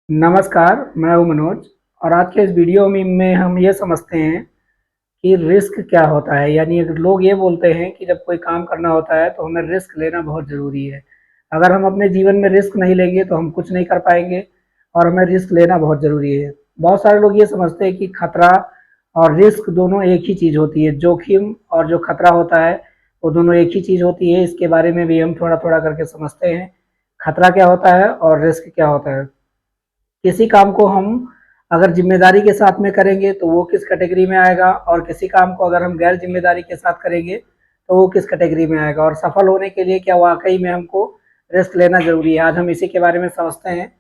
नमस्कार, मैं हूँ मनोज और आज के इस वीडियो में हम ये समझते हैं कि रिस्क क्या होता है। यानी अगर लोग ये बोलते हैं कि जब कोई काम करना होता है तो हमें रिस्क लेना बहुत ज़रूरी है। अगर हम अपने जीवन में रिस्क नहीं लेंगे तो हम कुछ नहीं कर पाएंगे और हमें रिस्क लेना बहुत ज़रूरी है। बहुत सारे लोग ये समझते हैं कि खतरा और रिस्क दोनों एक ही चीज़ होती है। जोखिम और जो खतरा होता है वो दोनों एक ही चीज़ होती है। इसके बारे में भी हम थोड़ा-थोड़ा करके समझते हैं। खतरा क्या होता है और रिस्क क्या होता है। किसी काम को हम अगर ज़िम्मेदारी के साथ में करेंगे तो वो किस कैटेगरी में आएगा और किसी काम को अगर हम गैर ज़िम्मेदारी के साथ करेंगे तो वो किस कैटेगरी में आएगा। और सफल होने के लिए क्या वाक़ई में हमको रिस्क लेना ज़रूरी है? आज हम इसी के बारे में समझते हैं।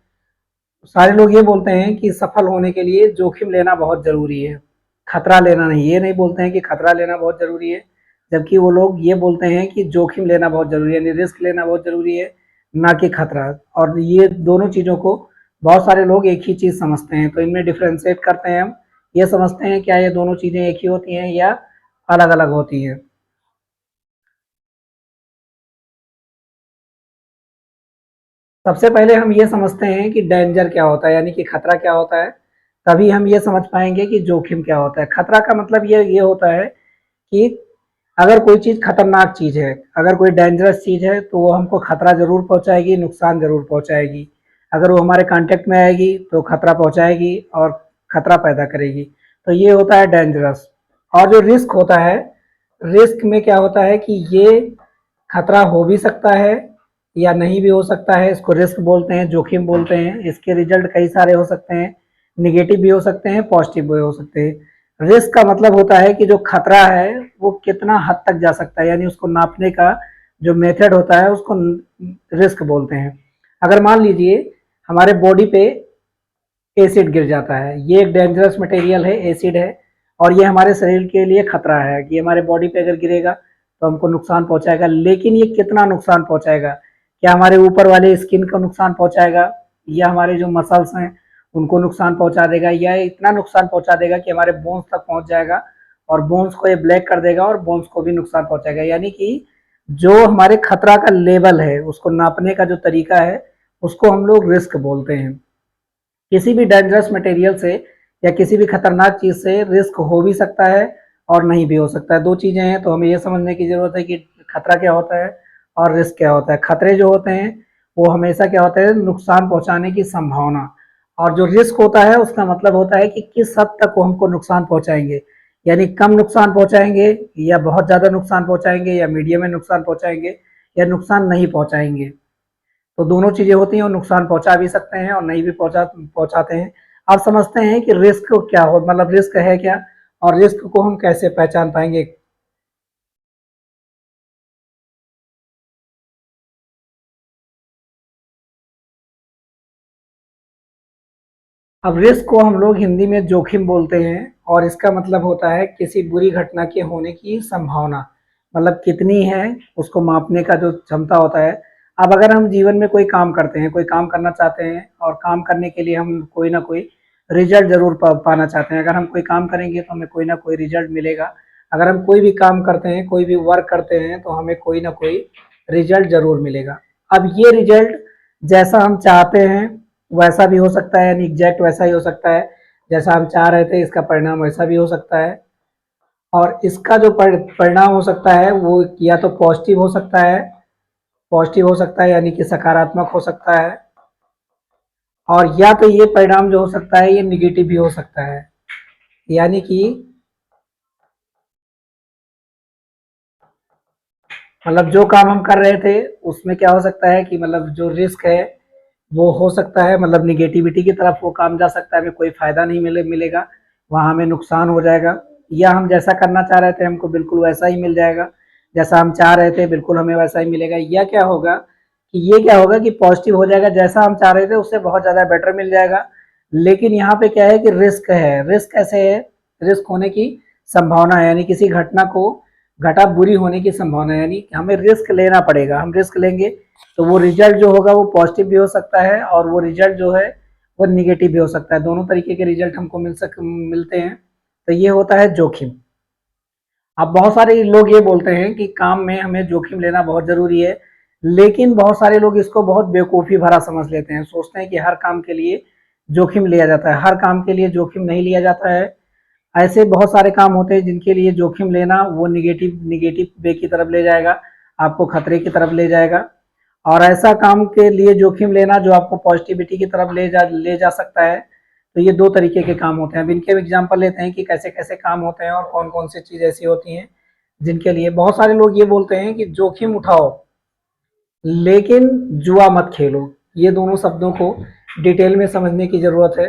सारे लोग ये बोलते हैं कि सफल होने के लिए जोखिम लेना बहुत ज़रूरी है, खतरा लेना नहीं। ये नहीं बोलते हैं कि खतरा लेना बहुत ज़रूरी है, जबकि वो लोग ये बोलते हैं कि जोखिम लेना बहुत ज़रूरी है, यानी रिस्क लेना बहुत ज़रूरी है, ना कि खतरा। और ये दोनों चीज़ों को बहुत सारे लोग एक ही चीज़ समझते हैं, तो इनमें डिफरेंशिएट करते हैं हम। ये समझते हैं क्या ये दोनों चीज़ें एक ही होती हैं या अलग-अलग होती हैं। सबसे पहले हम ये समझते हैं कि डेंजर क्या होता है, यानी कि खतरा क्या होता है, तभी हम ये समझ पाएँगे कि जोखिम क्या होता है। खतरा का मतलब ये होता है कि अगर कोई चीज़ खतरनाक चीज़ है, अगर कोई डेंजरस चीज़ है, तो वो हमको खतरा ज़रूर पहुँचाएगी, नुकसान ज़रूर पहुँचाएगी। अगर वो हमारे कॉन्टैक्ट में आएगी, तो खतरा पहुँचाएगी और खतरा पैदा करेगी। तो ये होता है डेंजरस। और जो रिस्क होता है, रिस्क में क्या होता है कि ये खतरा हो भी सकता है या नहीं भी हो सकता है। इसको रिस्क बोलते हैं, जोखिम बोलते हैं। इसके रिजल्ट कई सारे हो सकते हैं, नेगेटिव भी हो सकते हैं, पॉजिटिव भी हो सकते हैं। रिस्क का मतलब होता है कि जो खतरा है वो कितना हद तक जा सकता है, यानी उसको नापने का जो मेथड होता है उसको रिस्क बोलते हैं। अगर मान लीजिए हमारे बॉडी पे एसिड गिर जाता है, ये एक डेंजरस मटेरियल है, एसिड है, और ये हमारे शरीर के लिए खतरा है कि हमारे बॉडी पे अगर गिरेगा तो हमको नुकसान पहुंचाएगा। लेकिन ये कितना नुकसान पहुंचाएगा? क्या हमारे ऊपर वाले स्किन को नुकसान पहुंचाएगा, या हमारे जो मसल्स हैं उनको नुकसान पहुंचा देगा, या इतना नुकसान पहुंचा देगा कि हमारे बोन्स तक पहुंच जाएगा और बोन्स को ये ब्लैक कर देगा और बोन्स को भी नुकसान पहुंचाएगा। यानी कि जो हमारे खतरा का लेवल है उसको नापने का जो तरीका है उसको हम लोग रिस्क बोलते हैं। किसी भी डेंजरस मटेरियल से या किसी भी खतरनाक चीज़ से रिस्क हो भी सकता है और नहीं भी हो सकता है। दो चीज़ें हैं, तो हमें ये समझने की ज़रूरत है कि खतरा क्या होता है और रिस्क क्या होता है। खतरे जो होते हैं वो हमेशा क्या होता है, नुकसान पहुंचाने की संभावना। और जो रिस्क होता है उसका मतलब होता है कि किस हद तक वो हमको नुकसान पहुंचाएंगे, यानी कम नुकसान पहुंचाएंगे या बहुत ज़्यादा नुकसान पहुंचाएंगे या मीडियम में नुकसान पहुंचाएंगे या नुकसान नहीं पहुंचाएंगे। तो दोनों चीज़ें होती हैं, और नुकसान पहुंचा भी सकते हैं और नहीं भी पहुंचाते हैं। आप समझते हैं कि रिस्क क्या हो, मतलब रिस्क है क्या और रिस्क को हम कैसे पहचान पाएंगे। अब रिस्क को हम लोग हिंदी में जोखिम बोलते हैं, और इसका मतलब होता है किसी बुरी घटना के होने की संभावना, मतलब कितनी है उसको मापने का जो क्षमता होता है। अब अगर हम जीवन में कोई काम करते हैं, कोई काम करना चाहते हैं और काम करने के लिए हम कोई ना कोई रिजल्ट जरूर पाना चाहते हैं। अगर हम कोई काम करेंगे तो हमें कोई ना कोई रिजल्ट मिलेगा। अगर हम कोई भी काम करते हैं, कोई भी वर्क करते हैं, तो हमें कोई ना कोई रिजल्ट जरूर मिलेगा। अब ये रिजल्ट जैसा हम चाहते हैं वैसा भी हो सकता है, यानी एग्जैक्ट वैसा ही हो सकता है जैसा हम चाह रहे थे, इसका परिणाम वैसा भी हो सकता है। और इसका जो परिणाम हो सकता है वो या तो पॉजिटिव हो सकता है, पॉजिटिव हो सकता है यानी कि सकारात्मक हो सकता है, और या तो ये परिणाम जो हो सकता है ये निगेटिव भी हो सकता है। यानी कि मतलब जो काम हम कर रहे थे उसमें क्या हो सकता है कि मतलब जो रिस्क है वो हो सकता है, मतलब निगेटिविटी की तरफ वो काम जा सकता है, हमें कोई फ़ायदा नहीं मिलेगा, वहाँ हमें नुकसान हो जाएगा। या हम जैसा करना चाह रहे थे हमको बिल्कुल वैसा ही मिल जाएगा, जैसा हम चाह रहे थे बिल्कुल हमें वैसा ही मिलेगा। या क्या होगा कि ये क्या होगा कि पॉजिटिव हो जाएगा, जैसा हम चाह रहे थे उससे बहुत ज़्यादा बेटर मिल जाएगा। लेकिन यहाँ पे क्या है कि रिस्क है। रिस्क कैसे है? रिस्क होने की संभावना है, यानी किसी घटना को घटा बुरी होने की संभावना है, यानी हमें रिस्क लेना पड़ेगा। हम रिस्क लेंगे तो वो रिजल्ट जो होगा वो पॉजिटिव भी हो सकता है और वो रिजल्ट जो है वो निगेटिव भी हो सकता है। दोनों तरीके के रिजल्ट हमको मिलते हैं। तो ये होता है जोखिम। अब बहुत सारे लोग ये बोलते हैं कि काम में हमें जोखिम लेना बहुत ज़रूरी है, लेकिन बहुत सारे लोग इसको बहुत बेवकूफ़ी भरा समझ लेते हैं। सोचते हैं कि हर काम के लिए जोखिम लिया जाता है। हर काम के लिए जोखिम नहीं लिया जाता है। ऐसे बहुत सारे काम होते हैं जिनके लिए जोखिम लेना वो निगेटिव निगेटिव वे की तरफ ले जाएगा, आपको खतरे की तरफ ले जाएगा। और ऐसा काम के लिए जोखिम लेना जो आपको पॉजिटिविटी की तरफ ले जा सकता है। तो ये दो तरीके के काम होते हैं। अब इनके एग्जाम्पल लेते हैं कि कैसे कैसे काम होते हैं और कौन कौन सी चीज़ ऐसी होती हैं जिनके लिए बहुत सारे लोग ये बोलते हैं कि जोखिम उठाओ लेकिन जुआ मत खेलो। ये दोनों शब्दों को डिटेल में समझने की ज़रूरत है।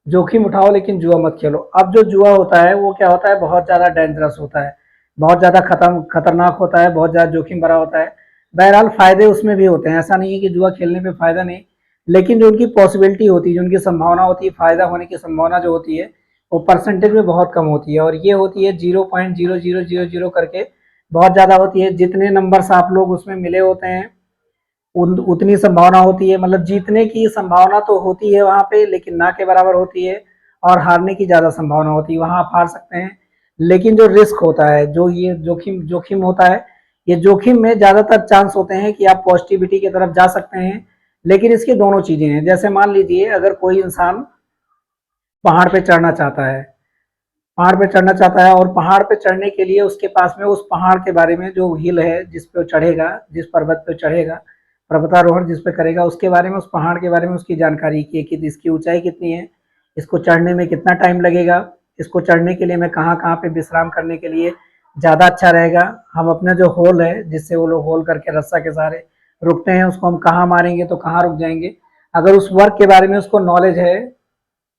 जोखिम उठाओ लेकिन जुआ मत खेलो। अब जो जुआ होता है वो क्या होता है, बहुत ज़्यादा डेंजरस होता है, बहुत ज़्यादा खतरनाक होता है, बहुत ज़्यादा जोखिम भरा होता है। बहरहाल फ़ायदे उसमें भी होते हैं, ऐसा नहीं है कि जुआ खेलने पे फ़ायदा नहीं, लेकिन जो उनकी पॉसिबिलिटी होती है, जो उनकी संभावना होती है, फ़ायदा होने की संभावना जो होती है वो परसेंटेज में बहुत कम होती है। और ये होती है 0.0000 करके बहुत ज़्यादा होती है। जितने नंबर्स आप लोग उसमें मिले होते हैं उतनी संभावना होती है, मतलब जीतने की संभावना तो होती है वहाँ पे लेकिन ना के बराबर होती है, और हारने की ज़्यादा संभावना होती है, वहाँ आप हार सकते हैं। लेकिन जो रिस्क होता है, जो ये जोखिम जोखिम होता है, ये जोखिम में ज़्यादातर चांस होते हैं कि आप पॉजिटिविटी की तरफ जा सकते हैं। लेकिन इसकी दोनों चीज़ें हैं। जैसे मान लीजिए अगर कोई इंसान पहाड़ पे चढ़ना चाहता है, पहाड़ पे चढ़ना चाहता है और पहाड़ पे चढ़ने के लिए उसके पास में उस पहाड़ के बारे में जो हिल है जिस पे वो चढ़ेगा, जिस पर्वत पे चढ़ेगा, पर्वतारोहण जिस पे करेगा उसके बारे में, उस पहाड़ के बारे में उसकी जानकारी की कि इसकी ऊंचाई कितनी है, इसको चढ़ने में कितना टाइम लगेगा, इसको चढ़ने के लिए मैं कहाँ कहाँ पे विश्राम करने के लिए ज़्यादा अच्छा रहेगा, हम अपना जो होल है जिससे वो लोग होल करके रस्सा के सहारे रुकते हैं उसको हम कहाँ मारेंगे तो कहाँ रुक जाएंगे। अगर उस वर्क के बारे में उसको नॉलेज है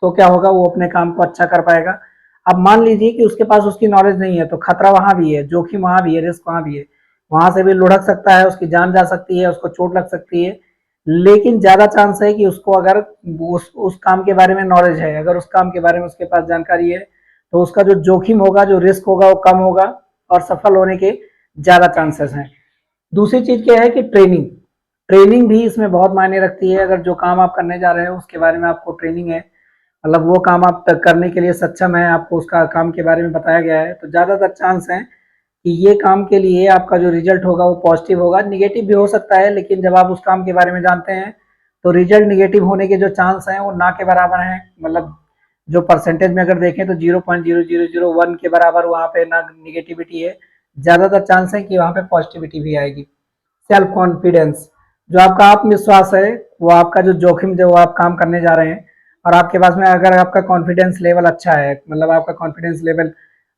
तो क्या होगा, वो अपने काम को अच्छा कर पाएगा। अब मान लीजिए कि उसके पास उसकी नॉलेज नहीं है तो खतरा वहां भी है, जोखिम वहां भी है, रिस्क वहां भी है, वहां से भी लुढ़क सकता है, उसकी जान जा सकती है, उसको चोट लग सकती है। लेकिन ज्यादा चांस है कि उसको अगर उस काम के बारे में नॉलेज है, अगर उस काम के बारे में उसके पास जानकारी है तो उसका जो जोखिम होगा, जो रिस्क होगा वो कम होगा और सफल होने के ज्यादा चांसेस हैं। दूसरी चीज क्या है कि ट्रेनिंग, ट्रेनिंग भी इसमें बहुत मायने रखती है। अगर जो काम आप करने जा रहे हो उसके बारे में आपको ट्रेनिंग है, मतलब वो काम आप तक करने के लिए सक्षम है, आपको उसका काम के बारे में बताया गया है, तो ज़्यादातर चांस हैं कि ये काम के लिए आपका जो रिजल्ट होगा वो पॉजिटिव होगा। निगेटिव भी हो सकता है लेकिन जब आप उस काम के बारे में जानते हैं तो रिजल्ट निगेटिव होने के जो चांस हैं वो ना के बराबर हैं। मतलब जो परसेंटेज में अगर देखें तो 0.0001 के बराबर वहाँ पे ना निगेटिविटी है, ज़्यादातर चांस है कि वहाँ पे पॉजिटिविटी भी आएगी। सेल्फ कॉन्फिडेंस, जो आपका आत्मविश्वास है, वो आपका जो जोखिम जो आप काम करने जा रहे हैं और आपके पास में अगर आपका कॉन्फिडेंस लेवल अच्छा है, मतलब आपका कॉन्फिडेंस लेवल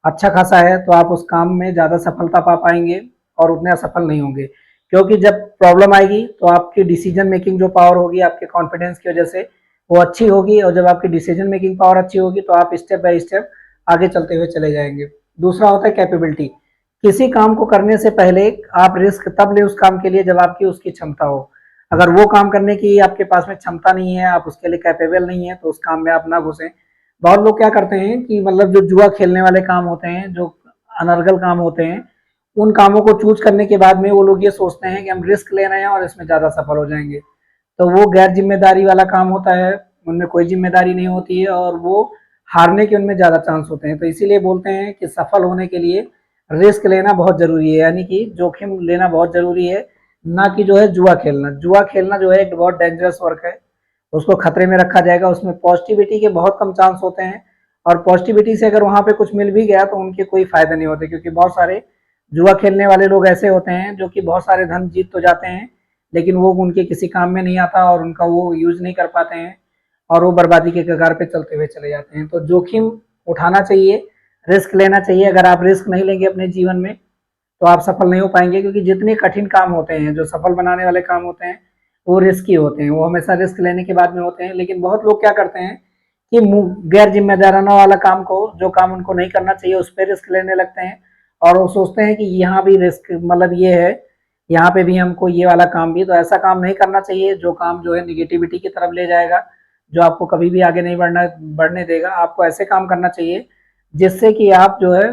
अच्छा खासा है तो आप उस काम में ज़्यादा सफलता पा पाएंगे और उतने असफल नहीं होंगे। क्योंकि जब प्रॉब्लम आएगी तो आपकी डिसीजन मेकिंग जो पावर होगी आपके कॉन्फिडेंस की वजह से वो अच्छी होगी, और जब आपकी डिसीजन मेकिंग पावर अच्छी होगी तो आप स्टेप बाय स्टेप आगे चलते हुए चले जाएंगे। दूसरा होता है कैपेबिलिटी, किसी काम को करने से पहले आप रिस्क तब ले उस काम के लिए जब आपकी उसकी क्षमता हो। अगर वो काम करने की आपके पास में क्षमता नहीं है, आप उसके लिए कैपेबल नहीं है तो उस काम में आप ना घुसें। बहुत लोग क्या करते हैं कि मतलब जो जुआ खेलने वाले काम होते हैं, जो अनर्गल काम होते हैं, उन कामों को चूज करने के बाद में वो लोग ये सोचते हैं कि हम रिस्क ले रहे हैं और इसमें ज्यादा सफल हो जाएंगे। तो वो गैर जिम्मेदारी वाला काम होता है, उनमें कोई जिम्मेदारी नहीं होती है और वो हारने के उनमें ज़्यादा चांस होते हैं। तो इसीलिए बोलते हैं कि सफल होने के लिए रिस्क लेना बहुत ज़रूरी है, यानी कि जोखिम लेना बहुत ज़रूरी है, ना कि जो है जुआ खेलना। जुआ खेलना जो है एक बहुत डेंजरस वर्क है, उसको खतरे में रखा जाएगा, उसमें पॉजिटिविटी के बहुत कम चांस होते हैं। और पॉजिटिविटी से अगर वहाँ पे कुछ मिल भी गया तो उनके कोई फायदा नहीं होते, क्योंकि बहुत सारे जुआ खेलने वाले लोग ऐसे होते हैं जो कि बहुत सारे धन जीत तो जाते हैं लेकिन वो उनके किसी काम में नहीं आता और उनका वो यूज नहीं कर पाते हैं और वो बर्बादी के कगार पे चलते हुए चले जाते हैं। तो जोखिम उठाना चाहिए, रिस्क लेना चाहिए। अगर आप रिस्क नहीं लेंगे अपने जीवन में तो आप सफल नहीं हो पाएंगे, क्योंकि जितने कठिन काम होते हैं, जो सफल बनाने वाले काम होते हैं, वो रिस्की होते हैं, वो हमेशा रिस्क लेने के बाद में होते हैं। लेकिन बहुत लोग क्या करते हैं कि गैर जिम्मेदाराना वाला काम को, जो काम उनको नहीं करना चाहिए, उस पर रिस्क लेने लगते हैं और वो सोचते हैं कि यहाँ भी रिस्क, मतलब ये है, यहाँ पे भी हमको ये वाला काम भी। तो ऐसा काम नहीं करना चाहिए जो काम जो है निगेटिविटी की तरफ ले जाएगा, जो आपको कभी भी आगे नहीं बढ़ने देगा। आपको ऐसे काम करना चाहिए जिससे कि आप जो है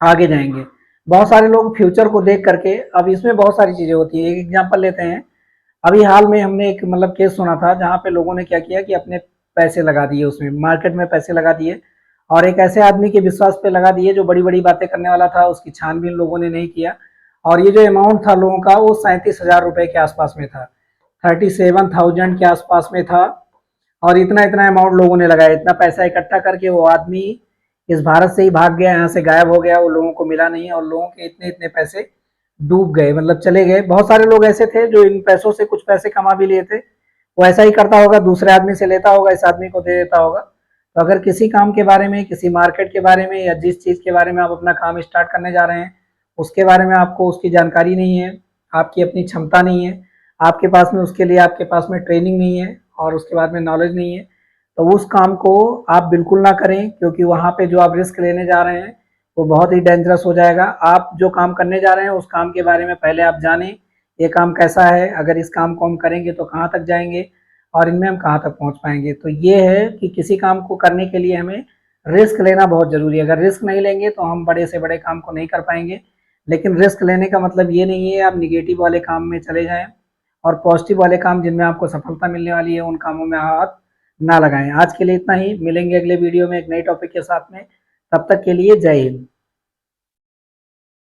आगे जाएंगे। बहुत सारे लोग फ्यूचर को देख करके, अब इसमें बहुत सारी चीजें होती है। एक एग्जांपल लेते हैं, अभी हाल में हमने एक मतलब केस सुना था जहाँ पे लोगों ने क्या किया कि अपने पैसे लगा दिए, उसमें मार्केट में पैसे लगा दिए और एक ऐसे आदमी के विश्वास पे लगा दिए जो बड़ी बड़ी बातें करने वाला था, उसकी छानबीन लोगों ने नहीं किया। और ये जो अमाउंट था लोगों का वो 37,000 रुपए के आसपास में था, 37,000 के आसपास में था। और इतना इतना अमाउंट लोगों ने लगाया, इतना पैसा इकट्ठा करके वो आदमी इस भारत से ही भाग गया, यहाँ से गायब हो गया, वो लोगों को मिला नहीं और लोगों के इतने इतने पैसे डूब गए, मतलब चले गए। बहुत सारे लोग ऐसे थे जो इन पैसों से कुछ पैसे कमा भी लिए थे। वो ऐसा ही करता होगा, दूसरे आदमी से लेता होगा, इस आदमी को दे देता होगा। तो अगर किसी काम के बारे में, किसी मार्केट के बारे में या जिस चीज़ के बारे में आप अपना काम स्टार्ट करने जा रहे हैं, उसके बारे में आपको उसकी जानकारी नहीं है, आपकी अपनी क्षमता नहीं है, आपके पास में उसके लिए आपके पास में ट्रेनिंग नहीं है और उसके बाद में नॉलेज नहीं है, तो उस काम को आप बिल्कुल ना करें, क्योंकि वहाँ पे जो आप रिस्क लेने जा रहे हैं वो बहुत ही डेंजरस हो जाएगा। आप जो काम करने जा रहे हैं उस काम के बारे में पहले आप जानें, ये काम कैसा है, अगर इस काम को हम करेंगे तो कहाँ तक जाएंगे और इनमें हम कहाँ तक पहुँच पाएंगे। तो ये है कि किसी काम को करने के लिए हमें रिस्क लेना बहुत ज़रूरी है। अगर रिस्क नहीं लेंगे तो हम बड़े से बड़े काम को नहीं कर पाएंगे। लेकिन रिस्क लेने का मतलब ये नहीं है आप निगेटिव वाले काम में चले जाएं और पॉजिटिव वाले काम जिनमें आपको सफलता मिलने वाली है उन कामों में हाथ ना लगाएं। आज के लिए इतना ही, मिलेंगे अगले वीडियो में एक नए टॉपिक के साथ में। तब तक के लिए जय हिंद।